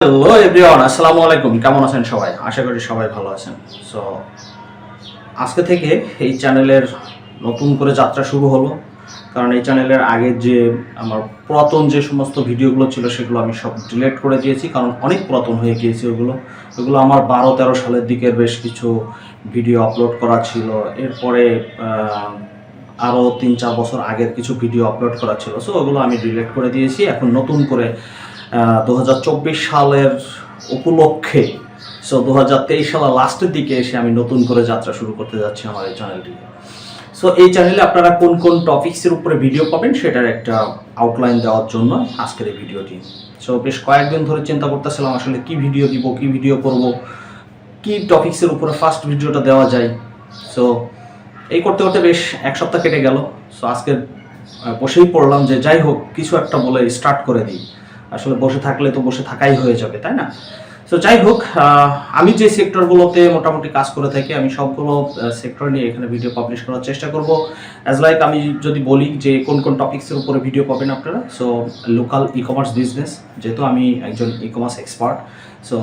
Hello everyone, আসসালামু আলাইকুম। কেমন আছেন সবাই? আশা করি সবাই ভালো আছেন। সো আজকে থেকে এই চ্যানেলের নতুন করে যাত্রা শুরু হলো। কারণ এই চ্যানেলের আগের যে আমার পুরাতন যে সমস্ত ভিডিওগুলো ছিল সেগুলো আমি সব ডিলিট করে দিয়েছি, কারণ অনেক পুরাতন হয়ে গিয়েছে ওগুলো আমার 12-13 সালের দিকের বেশ কিছু ভিডিও আপলোড করা ছিল। এরপরে আরও 3-4 বছর আগের কিছু ভিডিও আপলোড করা ছিল। সো ওগুলো আমি ডিলিট করে দিয়েছি। এখন নতুন করে 2024 সালের উপলক্ষে, সো 2023 সালের লাস্টের দিকে এসে আমি নতুন করে যাত্রা শুরু করতে যাচ্ছি আমার এই চ্যানেলটিকে। সো এই চ্যানেলে আপনারা কোন কোন টপিক্সের উপরে ভিডিও পাবেন সেটার একটা আউটলাইন দেওয়ার জন্য আজকের এই ভিডিওটি। সো বেশ কয়েকদিন ধরে চিন্তা করতেছিলাম আসলে কি ভিডিও দিব, কি ভিডিও করব, কি টপিক্সের উপরে ফার্স্ট ভিডিওটা দেওয়া যায়। সো এই করতে করতে বেশ এক সপ্তাহ কেটে গেল। সো আজকে বসেই পড়লাম যে যাই হোক কিছু একটা বলে স্টার্ট করে দিই। আসলে বসে থাকলে তো বসে থাকাই হয়ে যাবে, তাই না? সো যাই হোক, আমি যে সেক্টরগুলোতে মোটামুটি কাজ করে থাকি আমি সবগুলো সেক্টর নিয়ে এখানে ভিডিও পাবলিশ করার চেষ্টা করব। অ্যাজ লাইক আমি যদি বলি যে কোন কোন টপিক্সের উপরে ভিডিও পাবেন আপনারা, so local e commerce business, যেহেতু আমি একজন e commerce expert, so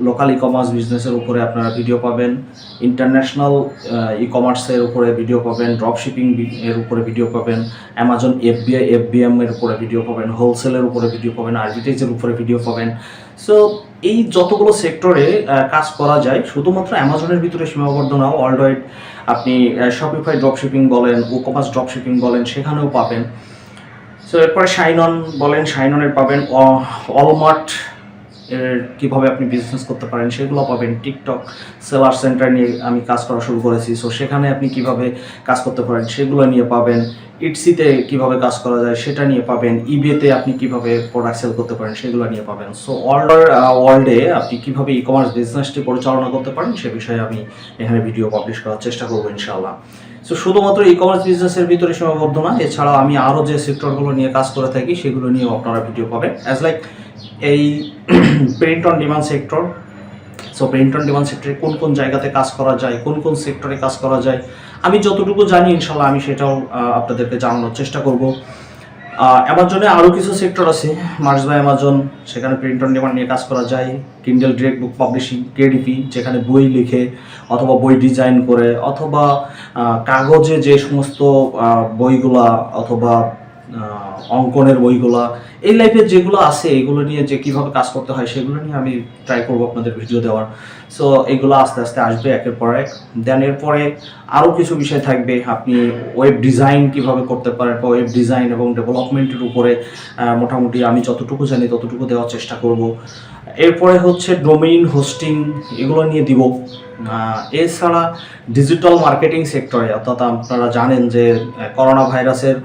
local e commerce বিজনেসের উপরে আপনারা ভিডিও পাবেন। ইন্টারন্যাশনাল ই কমার্সের উপরে ভিডিও পাবেন, ড্রপ শিপিং এর উপরে ভিডিও পাবেন, অ্যামাজন এফবিএম এর উপরে ভিডিও পাবেন, হোলসেলের উপরে ভিডিও পাবেন, আরবিটেজের উপরে ভিডিও পাবেন। সো এই যতগুলো সেক্টরে কাজ করা যায়, শুধুমাত্র অ্যামাজনের ভিতরে সীমাবদ্ধ না, ওয়ার্ল্ড ওয়াইড আপনি শপিফাই ড্রপ শিপিং বলেন, ও কমার্স ড্রপ শিপিং বলেন, সেখানেও পাবেন। সো এরপরে শাইনন বলেন, শাইননের পাবেন। অলমার্ট এর কীভাবে আপনি বিজনেস করতে পারেন সেগুলো পাবেন। টিকটক সেলার সেন্টার নিয়ে আমি কাজ করা শুরু করেছি, সো সেখানে আপনি কিভাবে কাজ করতে পারেন সেগুলো নিয়ে পাবেন। ইটসিতে কিভাবে কাজ করা যায় সেটা নিয়ে পাবেন। ইবেতে আপনি কিভাবে প্রোডাক্ট সেল করতে পারেন সেগুলো নিয়ে পাবেন। সো ওয়ার্ল্ডে আপনি কিভাবে ই কমার্স বিজনেসটি পরিচালনা করতে পারেন সে বিষয়ে আমি এখানে ভিডিও পাবলিশ করার চেষ্টা করবো ইনশাআল্লাহ। সো শুধুমাত্র ই কমার্স বিজনেসের ভিতরে সীমাবদ্ধ না, এছাড়াও আমি আরও যে সেক্টরগুলো নিয়ে কাজ করে থাকি সেগুলো নিয়েও আপনারা ভিডিও পাবেন। অ্যাজ লাইক এই print on demand sector. So print on demand সেক্টরে কোন কোন জায়গাতে কাজ করা যায়, কোন কোন সেক্টরে কাজ করা যায়, আমি যতটুকু জানি ইনশাল্লাহ আমি সেটাও আপনাদেরকে জানানোর চেষ্টা করব। অ্যামাজনে আরও কিছু সেক্টর আছে, মার্স বাই অ্যামাজন, সেখানে প্রিন্ট অন ডিমান্ড নিয়ে কাজ করা যায়। কিন্ডেল ডিরেক্ট বুক পাবলিশিং, কেডিপি, যেখানে বই লিখে অথবা বই ডিজাইন করে অথবা কাগজে যে সমস্ত বইগুলা অথবা অঙ্কনের বইগুলা, এই লাইফের যেগুলো আছে এগুলো নিয়ে যে কীভাবে কাজ করতে হয় সেগুলো নিয়ে আমি ট্রাই করবো আপনাদের ভিডিও দেওয়ার। সো এগুলো আস্তে আস্তে আসবে একের পর এক। দেন এরপরে আরও কিছু বিষয় থাকবে, আপনি ওয়েব ডিজাইন কীভাবে করতে পারেন বা ওয়েব ডিজাইন এবং ডেভেলপমেন্টের উপরে মোটামুটি আমি যতটুকু জানি ততটুকু দেওয়ার চেষ্টা করব। এরপরে হচ্ছে ডোমেইন হোস্টিং, এগুলো নিয়ে দিব। এছাড়া ডিজিটাল মার্কেটিং সেক্টরে, অর্থাৎ আপনারা জানেন যে করোনা ভাইরাসের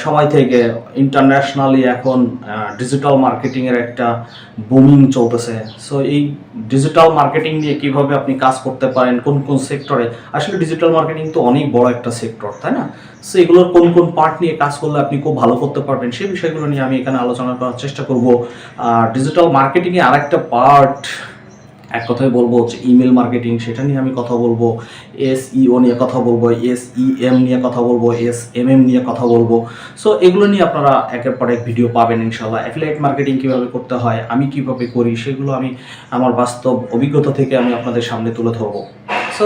সময় থেকে ইন্টারন্যাশনালি এখন ডিজিটাল মার্কেটিংয়ের একটা বুমিং চলতেছে। সো এই ডিজিটাল মার্কেটিং নিয়ে কীভাবে আপনি কাজ করতে পারেন, কোন কোন সেক্টরে, আসলে ডিজিটাল মার্কেটিং তো অনেক বড় একটা সেক্টর, তাই না? সো এগুলোর কোন কোন পার্ট নিয়ে কাজ করলে আপনি খুব ভালো করতে পারবেন সেই বিষয়গুলো নিয়ে আমি এখানে আলোচনা করার চেষ্টা করব। ডিজিটাল মার্কেটিংয়ে আরেকটা পার্ট, এক কথায় বলবো হচ্ছে ইমেল মার্কেটিং, সেটা নিয়ে আমি কথা বলবো। SEO নিয়ে কথা বলবো, SEM নিয়ে কথা বলবো, SMM নিয়ে কথা বলবো। সো এগুলো নিয়ে আপনারা একের পর এক ভিডিও পাবেন ইনশাল্লাহ। অ্যাফিলিয়েট মার্কেটিং কীভাবে করতে হয়, আমি কীভাবে করি, সেগুলো আমি আমার বাস্তব অভিজ্ঞতা থেকে আমি আপনাদের সামনে তুলে ধরবো। সো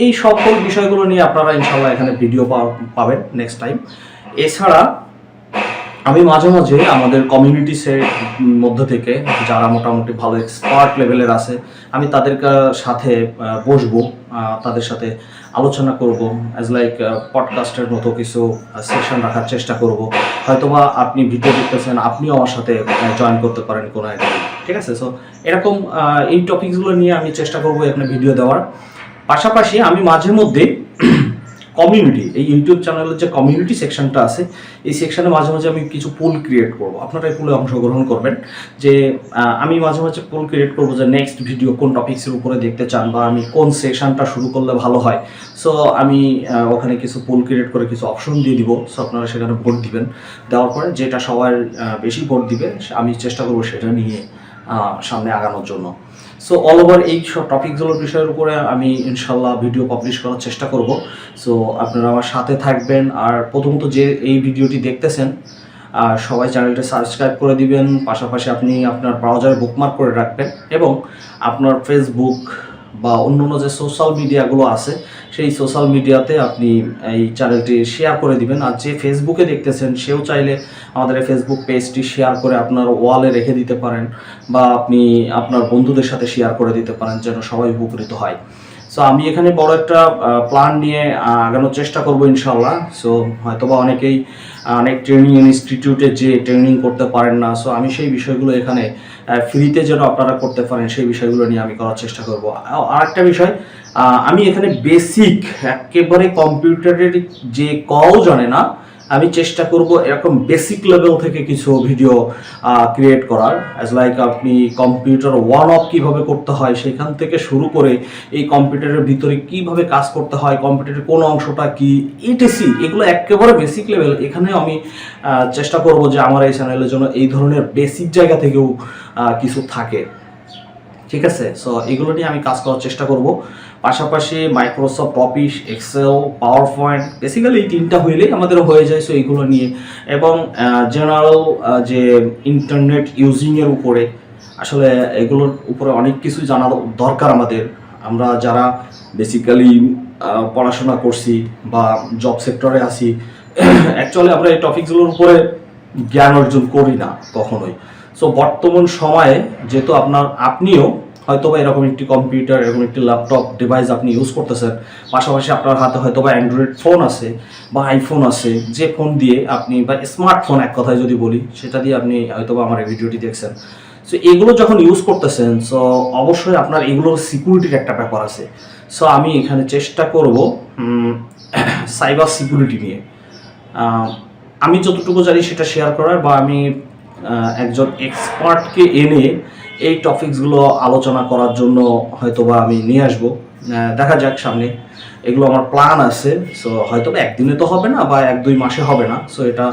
এই সকল বিষয়গুলো নিয়ে আপনারা ইনশাল্লাহ এখানে ভিডিও পাবেন নেক্সট টাইম। এছাড়া আমি মাঝে মাঝে আমাদের কমিউনিটিসের মধ্যে থেকে যারা মোটামুটি ভালো এক্সপার্ট লেভেলের আছে, আমি তাদের সাথে বসবো, তাদের সাথে আলোচনা করব। অ্যাজ লাইক পডকাস্টের মতো কিছু সেশন রাখার চেষ্টা করব। হয়তোবা আপনি ভিডিও দেখতেছেন, আপনিও আমার সাথে জয়েন করতে পারেন কোনো একটা, ঠিক আছে? সো এরকম এই টপিকসগুলো নিয়ে আমি চেষ্টা করবো এখানে ভিডিও দেওয়ার। পাশাপাশি আমি মাঝে মধ্যে কমিউনিটি, এই ইউটিউব চ্যানেলের যে কমিউনিটি সেকশনটা আছে এই সেকশনে মাঝে মাঝে আমি কিছু পোল ক্রিয়েট করব, আপনারা এই পোলে অংশগ্রহণ করবেন। যে আমি মাঝে মাঝে পোল ক্রিয়েট করব যে নেক্সট ভিডিও কোন টপিক্সের উপরে দেখতে চান বা আমি কোন সেকশনটা শুরু করলে ভালো হয়। সো আমি ওখানে কিছু পোল ক্রিয়েট করে কিছু অপশন দিয়ে দিব। সো আপনারা সেখানে ভোট দিবেন, দেওয়ার পরে যেটা সবার বেশি ভোট দিবে আমি চেষ্টা করব সেটা নিয়ে সামনে আগানোর জন্য। সো অল ওভার এই সব টপিকগুলোর বিষয়ের উপরে আমি ইনশাল্লাহ ভিডিও পাবলিশ করার চেষ্টা করব। সো আপনারা আমার সাথে থাকবেন। আর প্রথমত যে এই ভিডিওটি দেখতেছেন সবাই চ্যানেলটি সাবস্ক্রাইব করে দিবেন, পাশাপাশি আপনি আপনার ব্রাউজারে বুকমার্ক করে রাখবেন এবং আপনার ফেসবুক বা অন্যান্য যে সোশ্যাল মিডিয়াগুলো আছে সেই সোশ্যাল মিডিয়াতে আপনি এই চ্যানেলটি শেয়ার করে দিবেন। আর যে ফেসবুকে দেখতেছেন সেও চাইলে আমাদের এই ফেসবুক পেজটি শেয়ার করে আপনার ওয়ালে রেখে দিতে পারেন বা আপনি আপনার বন্ধুদের সাথে শেয়ার করে দিতে পারেন, যেন সবাই উপকৃত হয়। সো আমি এখানে বড় একটা প্ল্যান নিয়ে আগানোর চেষ্টা করব ইনশাল্লাহ। সো হয়তোবা অনেকেই অনেক ট্রেনিং ইনস্টিটিউটে যে ট্রেনিং করতে পারেন না, সো আমি সেই বিষয়গুলো এখানে ফ্রিতে যেন আপনারা করতে পারেন সেই বিষয়গুলো নিয়ে আমি করার চেষ্টা করব। আর একটা বিষয়, আমি এখানে বেসিক একেবারে কম্পিউটারের যে কও জানে না, আমি চেষ্টা করব এরকম বেসিক লেভেল থেকে কিছু ভিডিও ক্রিয়েট করার, অ্যাজ লাইক আপনি কম্পিউটার ওয়ান অফ কীভাবে করতে হয় সেখান থেকে শুরু করে এই কম্পিউটারের ভিতরে কিভাবে কাজ করতে হয়, কম্পিউটারের কোন অংশটা কি, ইটিসি, এগুলো একেবারে বেসিক লেভেল। এখানে আমি চেষ্টা করব যে আমার এই চ্যানেলের জন্য এই ধরনের বেসিক জায়গা থেকেও কিছু থাকে, ঠিক আছে। সো এগুলো নিয়ে আমি কাজ করার চেষ্টা করব। পাশাপাশি Microsoft Office, Excel, PowerPoint, basically এই তিনটা হইলেই আমাদের হয়ে যায়। সো এইগুলো নিয়ে এবং জেনারেল যে ইন্টারনেট ইউজিংয়ের উপরে, আসলে এগুলোর উপরে অনেক কিছু জানার দরকার আমাদের। আমরা যারা বেসিক্যালি পড়াশোনা করছি বা জব সেক্টরে আছি, অ্যাকচুয়ালি আমরা এই টপিকগুলোর উপরে জ্ঞান অর্জন করি না কখনোই। সো বর্তমান সময়ে যেহেতু আপনিও হয়তোবা এরকম একটি কম্পিউটার, এরকম একটি ল্যাপটপ ডিভাইস আপনি ইউজ করতেছেন, পাশাপাশি আপনার হাতে হয়তোবা অ্যান্ড্রয়েড ফোন আছে বা আইফোন আছে, যে ফোন দিয়ে আপনি, বা স্মার্টফোন এক কথায় যদি বলি, সেটা দিয়ে আপনি হয়তোবা আমার এই ভিডিওটি দেখছেন। সো এগুলো যখন ইউজ করতেছেন, সো অবশ্যই আপনার এগুলোর সিকিউরিটির একটা ব্যাপার আছে। সো আমি এখানে চেষ্টা করব সাইবার সিকিউরিটি নিয়ে আমি যতটুকু জানি সেটা শেয়ার করার, বা আমি একজন এক্সপার্টকে এনে এই টপিকসগুলো আলোচনা করার জন্য হয়তোবা আমি নিয়ে আসবো। দেখা যাক সামনে, এগুলো আমার প্ল্যান আছে। সো হয়তোবা একদিনে তো হবে না বা 1-2 মাসে হবে না, সো এটা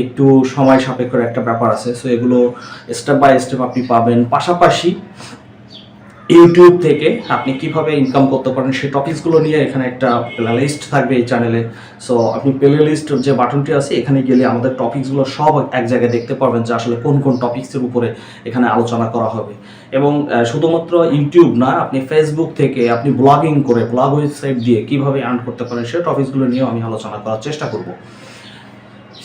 একটু সময় সাপেক্ষের একটা ব্যাপার আছে। সো এগুলো স্টেপ বাই স্টেপ আপনি পাবেন। পাশাপাশি ইউটিউব থেকে আপনি কিভাবে ইনকাম করতে পারেন সেই টপিকসগুলো নিয়ে এখানে একটা প্লে লিস্ট থাকবে এই চ্যানেলে। সো আপনি প্লে লিস্ট যে বাটনটি আছে এখানে গেলে আমাদের টপিকসগুলো সব এক জায়গায় দেখতে পারবেন যে আসলে কোন কোন টপিকসের উপরে এখানে আলোচনা করা হবে। এবং শুধুমাত্র ইউটিউব না, আপনি ফেসবুক থেকে আপনি ব্লগিং করে, ব্লগ ওয়েবসাইট দিয়ে কিভাবে আর্ন করতে পারেন সেই টপিকসগুলো নিয়েও আমি আলোচনা করার চেষ্টা করব।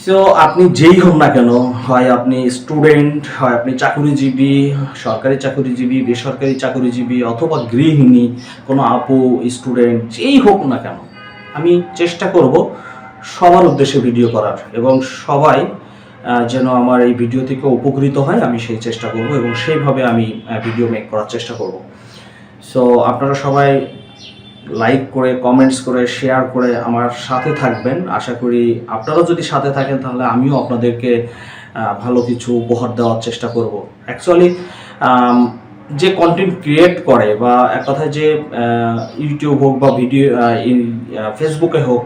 সো আপনি যেই হন না কেন, হয় আপনি স্টুডেন্ট, হয় আপনি চাকরিজীবী, সরকারি চাকরিজীবী, বেসরকারি চাকরিজীবী, অথবা গৃহিণী, কোনো আপু, স্টুডেন্ট, যেই হোক না কেন, আমি চেষ্টা করব সবার উদ্দেশ্যে ভিডিও করার এবং সবাই যেন আমার এই ভিডিও থেকে উপকৃত হয়, আমি সেই চেষ্টা করব এবং সেইভাবে আমি ভিডিও মেক করার চেষ্টা করব। সো আপনারা সবাই লাইক করে, কমেন্টস করে, শেয়ার করে আমার সাথে থাকবেন। আশা করি আপনারা যদি সাথে থাকেন তাহলে আমিও আপনাদেরকে ভালো কিছু উপহার দেওয়ার চেষ্টা করব। অ্যাকচুয়ালি যে কন্টেন্ট ক্রিয়েট করে, বা এক কথায় যে ইউটিউব হোক বা ভিডিও ফেসবুকে হোক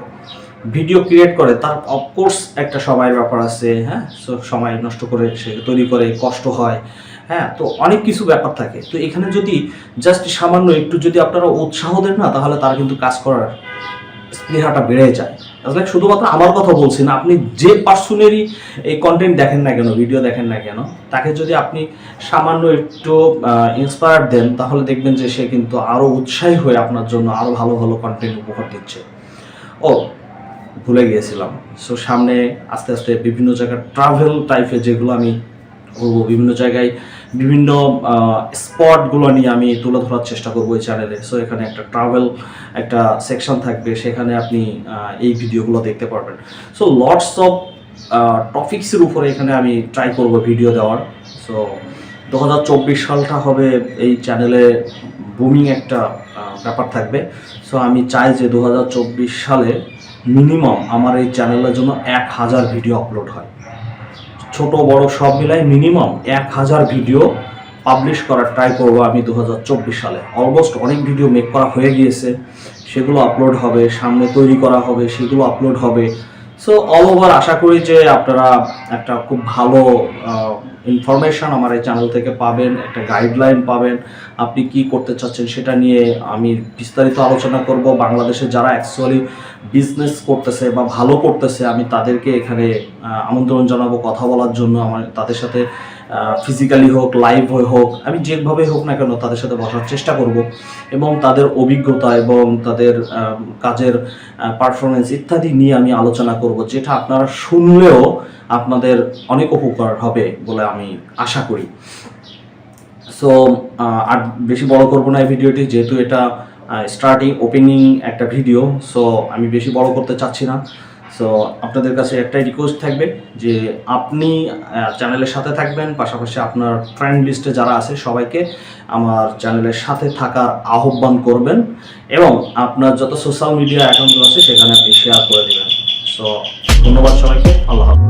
ভিডিও ক্রিয়েট করে, তার অফকোর্স একটা সময়ের ব্যাপার আছে, হ্যাঁ। সো সময় নষ্ট করে সে তৈরি করে, কষ্ট হয়, হ্যাঁ, তো অনেক কিছু ব্যাপার থাকে। তো এখানে যদি জাস্ট সামান্য একটু যদি আপনারা উৎসাহ দেন না, তাহলে তারা কিন্তু কাজ করার স্পৃহাটা বেড়ে যায়। আসলে শুধুমাত্র আমার কথা বলছি না, আপনি যে পার্সনেরই এই কন্টেন্ট দেখেন না কেন, ভিডিও দেখেন না কেন, তাকে যদি আপনি সামান্য একটু ইন্সপায়ার দেন, তাহলে দেখবেন যে সে কিন্তু আরও উৎসাহী হয়ে আপনার জন্য আরও ভালো ভালো কন্টেন্ট উপহার দিচ্ছে। ও ভুলে গিয়েছিলাম, সো সামনে আস্তে আস্তে বিভিন্ন জায়গায় ট্রাভেল টাইপের যেগুলো আমি করবো, বিভিন্ন জায়গায় বিভিন্ন স্পটগুলো নিয়ে আমি তুলে ধরার চেষ্টা করবো এই চ্যানেলে। সো এখানে একটা ট্রাভেল একটা সেকশন থাকবে, সেখানে আপনি এই ভিডিওগুলো দেখতে পারবেন। সো লটস অফ টপিক্সের উপরে এখানে আমি ট্রাই করব ভিডিও দেওয়ার। সো 2024 সালটা হবে এই চ্যানেলে বুমিং একটা ব্যাপার থাকবে। সো আমি চাই যে 2024 সালে মিনিমাম আমার এই চ্যানেলের জন্য 1000 ভিডিও আপলোড হয়, ছোট বড় সব মিলাই মিনিমাম 1000 ভিডিও পাবলিশ করার ট্রাই করবো আমি 2024 সালে। অলমোস্ট অনেক ভিডিও মেক করা হয়ে গিয়েছে, সেগুলো আপলোড হবে, সামনে তৈরি করা হবে, সেগুলো আপলোড হবে। সো অল ওভার আশা করি যে আপনারা একটা খুব ভালো ইনফরমেশন আমার এই চ্যানেল থেকে পাবেন, একটা গাইডলাইন পাবেন, আপনি কি করতে চাচ্ছেন সেটা নিয়ে আমি বিস্তারিত আলোচনা করব। বাংলাদেশে যারা অ্যাকচুয়ালি বিজনেস করতেছে বা ভালো করতেছে আমি তাদেরকে এখানে আমন্ত্রণ জানাবো কথা বলার জন্য। আমার তাদের সাথে ফিজিক্যালি হোক, লাইভ হোক, আমি যেভাবে হোক না কেন তাদের সাথে বসার চেষ্টা করব এবং তাদের অভিজ্ঞতা এবং তাদের কাজের পারফরমেন্স ইত্যাদি নিয়ে আমি আলোচনা করব, যেটা আপনারা শুনলেও আপনাদের অনেক উপকার হবে বলে আমি আশা করি। সো আর বেশি বড় করবো না এই ভিডিওটি, যেহেতু এটা স্টার্টিং ওপেনিং একটা ভিডিও, সো আমি বেশি বড় করতে চাচ্ছি না। সো আপনাদের কাছে একটাই রিকোয়েস্ট থাকবে যে আপনি চ্যানেলের সাথে থাকবেন, পাশাপাশি আপনার ফ্রেন্ড লিস্টে যারা আছে সবাইকে আমার চ্যানেলের সাথে থাকার আহ্বান করবেন এবং আপনার যত সোশ্যাল মিডিয়া অ্যাকাউন্ট আছে সেখানে আপনি শেয়ার করে দেবেন। সো ধন্যবাদ সবাইকে, আল্লাহ হাফেজ।